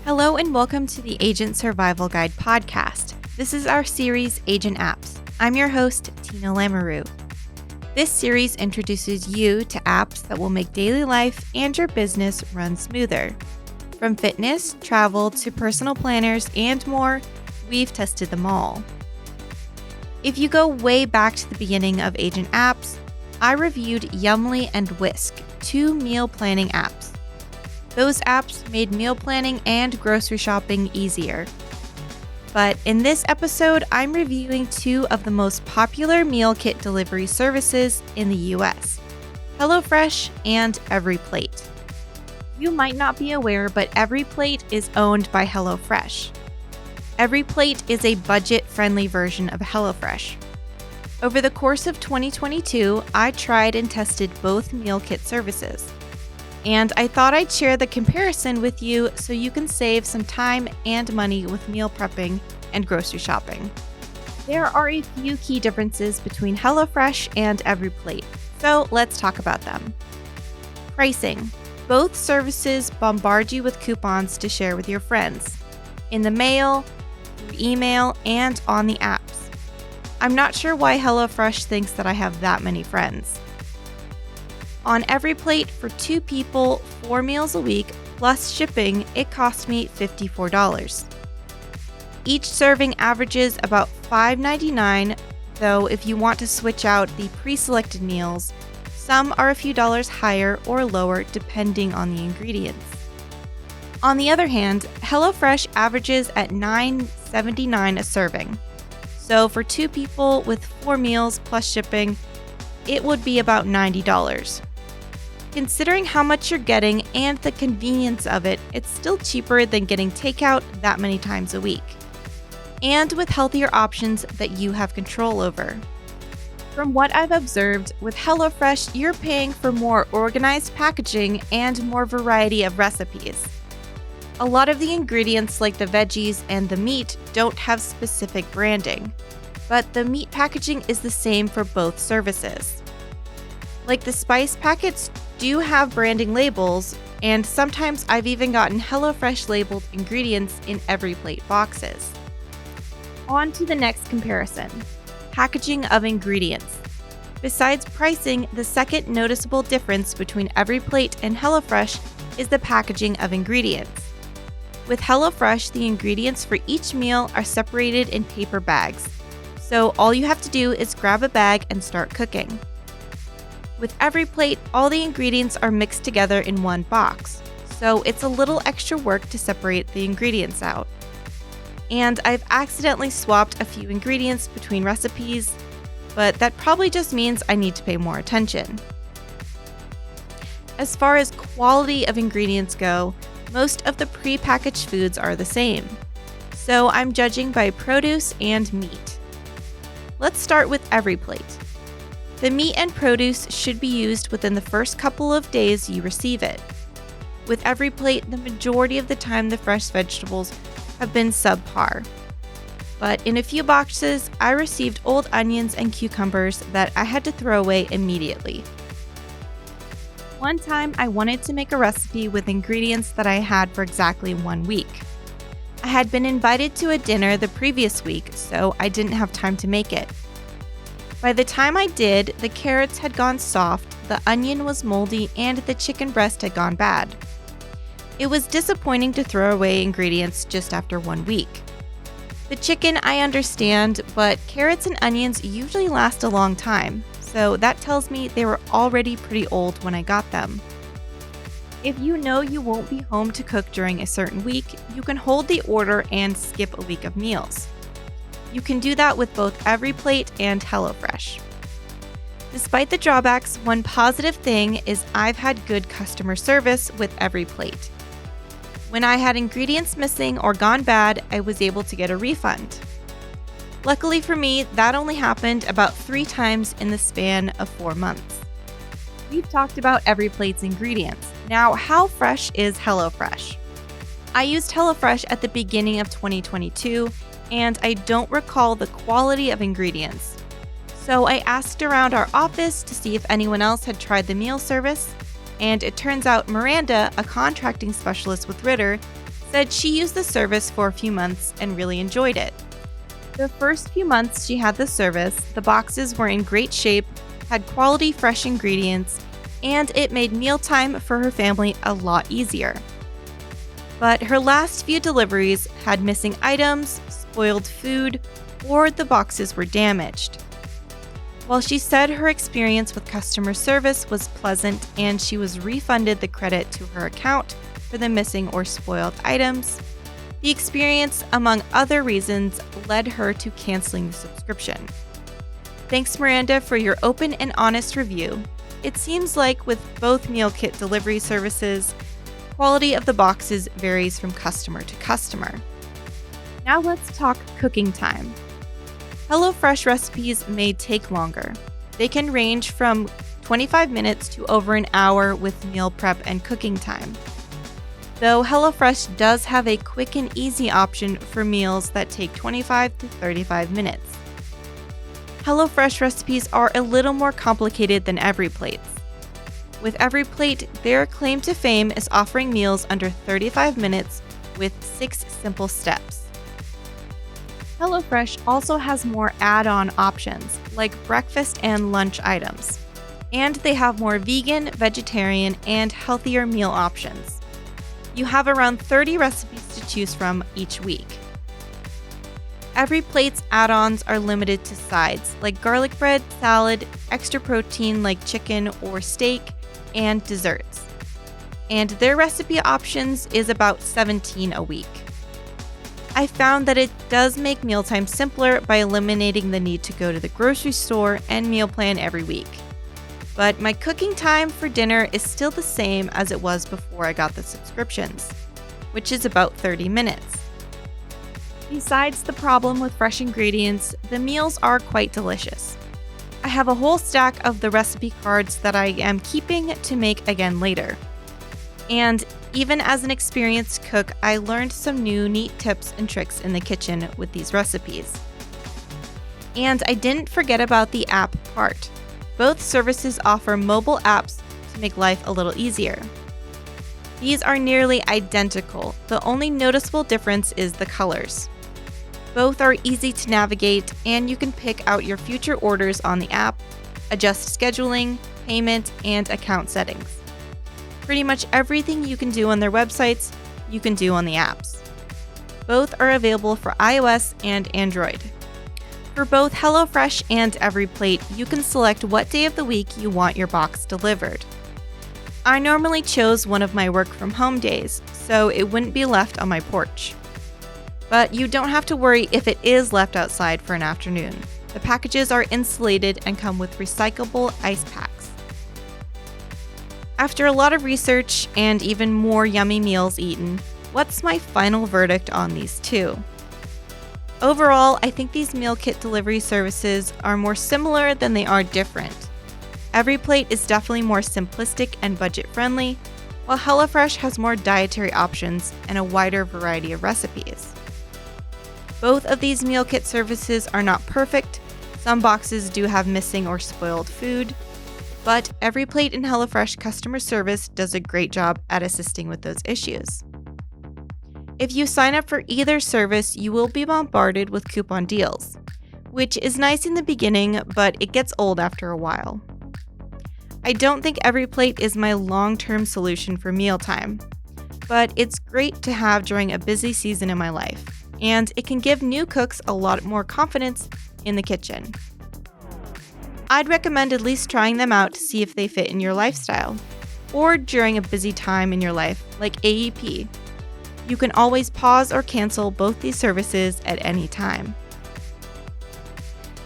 Hello and welcome to the Agent Survival Guide podcast. This is our series, Agent Apps. I'm your host, Tina Lamoureux. This series introduces you to apps that will make daily life and your business run smoother. From fitness, travel, to personal planners, and more, we've tested them all. If you go way back to the beginning of Agent Apps, I reviewed Yummly and Whisk, two meal planning apps. Those apps made meal planning and grocery shopping easier. But in this episode, I'm reviewing two of the most popular meal kit delivery services in the US, HelloFresh and EveryPlate. You might not be aware, but EveryPlate is owned by HelloFresh. EveryPlate is a budget-friendly version of HelloFresh. Over the course of 2022, I tried and tested both meal kit services. And I thought I'd share the comparison with you so you can save some time and money with meal prepping and grocery shopping. There are a few key differences between HelloFresh and EveryPlate, so let's talk about them. Pricing. Both services bombard you with coupons to share with your friends, in the mail, through email, and on the apps. I'm not sure why HelloFresh thinks that I have that many friends. On EveryPlate, for 2 people, 4 meals a week, plus shipping, it cost me $54. Each serving averages about $5.99, though if you want to switch out the pre-selected meals, some are a few dollars higher or lower depending on the ingredients. On the other hand, HelloFresh averages at $9.79 a serving. So for 2 people with 4 meals plus shipping, it would be about $90. Considering how much you're getting and the convenience of it, it's still cheaper than getting takeout that many times a week. And with healthier options that you have control over. From what I've observed, with HelloFresh, you're paying for more organized packaging and more variety of recipes. A lot of the ingredients like the veggies and the meat don't have specific branding, but the meat packaging is the same for both services. Like the spice packets do have branding labels, and sometimes I've even gotten HelloFresh labeled ingredients in EveryPlate boxes. On to the next comparison, packaging of ingredients. Besides pricing, the second noticeable difference between EveryPlate and HelloFresh is the packaging of ingredients. With HelloFresh, the ingredients for each meal are separated in paper bags, so all you have to do is grab a bag and start cooking. With EveryPlate, all the ingredients are mixed together in one box, so it's a little extra work to separate the ingredients out. And I've accidentally swapped a few ingredients between recipes, but that probably just means I need to pay more attention. As far as quality of ingredients go, most of the pre-packaged foods are the same, so I'm judging by produce and meat. Let's start with EveryPlate. The meat and produce should be used within the first couple of days you receive it. With EveryPlate, the majority of the time the fresh vegetables have been subpar. But in a few boxes, I received old onions and cucumbers that I had to throw away immediately. One time, I wanted to make a recipe with ingredients that I had for exactly 1 week. I had been invited to a dinner the previous week, so I didn't have time to make it. By the time I did, the carrots had gone soft, the onion was moldy, and the chicken breast had gone bad. It was disappointing to throw away ingredients just after 1 week. The chicken I understand, but carrots and onions usually last a long time, so that tells me they were already pretty old when I got them. If you know you won't be home to cook during a certain week, you can hold the order and skip a week of meals. You can do that with both EveryPlate and HelloFresh. Despite the drawbacks, one positive thing is I've had good customer service with EveryPlate. When I had ingredients missing or gone bad, I was able to get a refund. Luckily for me, that only happened about 3 times in the span of 4 months. We've talked about EveryPlate's ingredients. Now, how fresh is HelloFresh? I used HelloFresh at the beginning of 2022, and I don't recall the quality of ingredients. So I asked around our office to see if anyone else had tried the meal service, and it turns out Miranda, a contracting specialist with Ritter, said she used the service for a few months and really enjoyed it. The first few months she had the service, the boxes were in great shape, had quality fresh ingredients, and it made mealtime for her family a lot easier. But her last few deliveries had missing items, spoiled food, or the boxes were damaged. While she said her experience with customer service was pleasant and she was refunded the credit to her account for the missing or spoiled items, the experience, among other reasons, led her to canceling the subscription. Thanks, Miranda, for your open and honest review. It seems like with both meal kit delivery services, quality of the boxes varies from customer to customer. Now let's talk cooking time. HelloFresh recipes may take longer. They can range from 25 minutes to over an hour with meal prep and cooking time. Though HelloFresh does have a quick and easy option for meals that take 25 to 35 minutes. HelloFresh recipes are a little more complicated than EveryPlate's. With EveryPlate, their claim to fame is offering meals under 35 minutes with 6 simple steps. HelloFresh also has more add-on options, like breakfast and lunch items. And they have more vegan, vegetarian, and healthier meal options. You have around 30 recipes to choose from each week. EveryPlate's add-ons are limited to sides, like garlic bread, salad, extra protein like chicken or steak, and desserts. And their recipe options is about 17 a week. I found that it does make mealtime simpler by eliminating the need to go to the grocery store and meal plan every week. But my cooking time for dinner is still the same as it was before I got the subscriptions, which is about 30 minutes. Besides the problem with fresh ingredients, the meals are quite delicious. I have a whole stack of the recipe cards that I am keeping to make again later. And even as an experienced cook, I learned some new neat tips and tricks in the kitchen with these recipes. And I didn't forget about the app part. Both services offer mobile apps to make life a little easier. These are nearly identical. The only noticeable difference is the colors. Both are easy to navigate, and you can pick out your future orders on the app, adjust scheduling, payment, and account settings. Pretty much everything you can do on their websites, you can do on the apps. Both are available for iOS and Android. For both HelloFresh and EveryPlate, you can select what day of the week you want your box delivered. I normally chose one of my work from home days, so it wouldn't be left on my porch. But you don't have to worry if it is left outside for an afternoon. The packages are insulated and come with recyclable ice packs. After a lot of research and even more yummy meals eaten, what's my final verdict on these two? Overall, I think these meal kit delivery services are more similar than they are different. EveryPlate is definitely more simplistic and budget-friendly, while HelloFresh has more dietary options and a wider variety of recipes. Both of these meal kit services are not perfect. Some boxes do have missing or spoiled food, but EveryPlate and HelloFresh customer service does a great job at assisting with those issues. If you sign up for either service, you will be bombarded with coupon deals, which is nice in the beginning, but it gets old after a while. I don't think EveryPlate is my long-term solution for mealtime, but it's great to have during a busy season in my life, and it can give new cooks a lot more confidence in the kitchen. I'd recommend at least trying them out to see if they fit in your lifestyle, or during a busy time in your life, like AEP. You can always pause or cancel both these services at any time.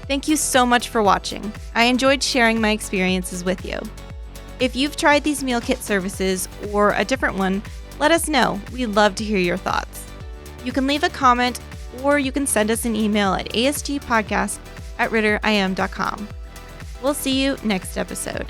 Thank you so much for watching. I enjoyed sharing my experiences with you. If you've tried these meal kit services or a different one, let us know. We'd love to hear your thoughts. You can leave a comment or you can send us an email at asgpodcast@ritterim.com. We'll see you next episode.